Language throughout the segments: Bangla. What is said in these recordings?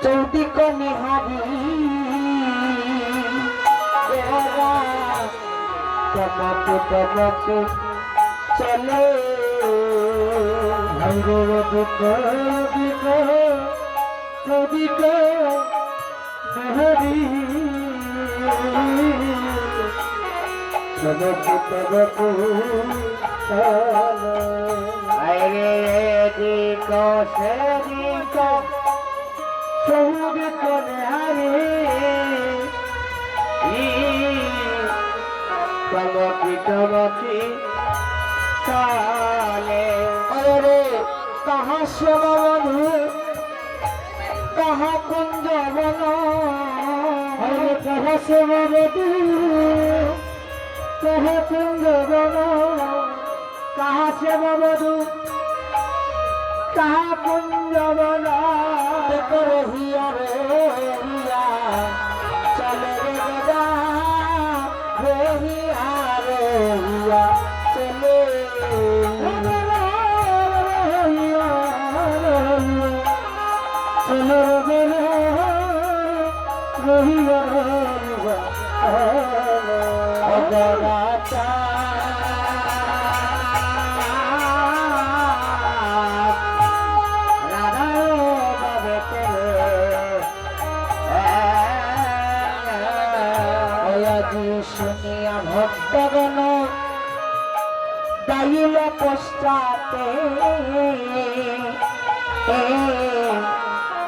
চৌদিক নিহারি চমকে চমকে চলে চৌদিক নিহারি চমকে চমকে চলে দিক সেদিক চৌদিক নিহারি চমকি চমকি চলে রে कहाँ से बंधु कहाँ कुंज बनो कहाँ से बंधु कहाँ कुंज बनो कहाँ से बंधु कहाँ कुंज बनो करो हिया रे हिया चले रे गदा रे हिया चले শুনিয়া ভক্তগণ দাইল পশ্চাতে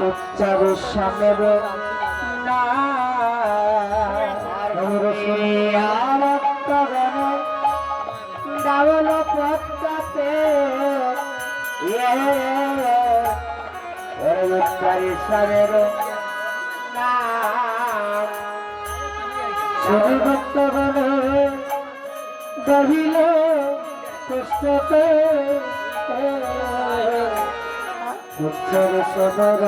উচ্চার সামের না ভক্তগণ দাইল পশ্চাতে উচ্চার সামের না শুধু ভক্তগণ দহিল কষ্টতে উচ্চর সদর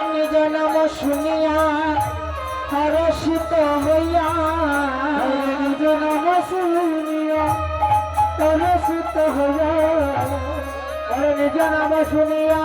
নিজ নাম শুনিয়া হরষিত হইয়া নিজ নাম শুনিয়া হরষিত হইয়া নিজ নাম শুনিয়া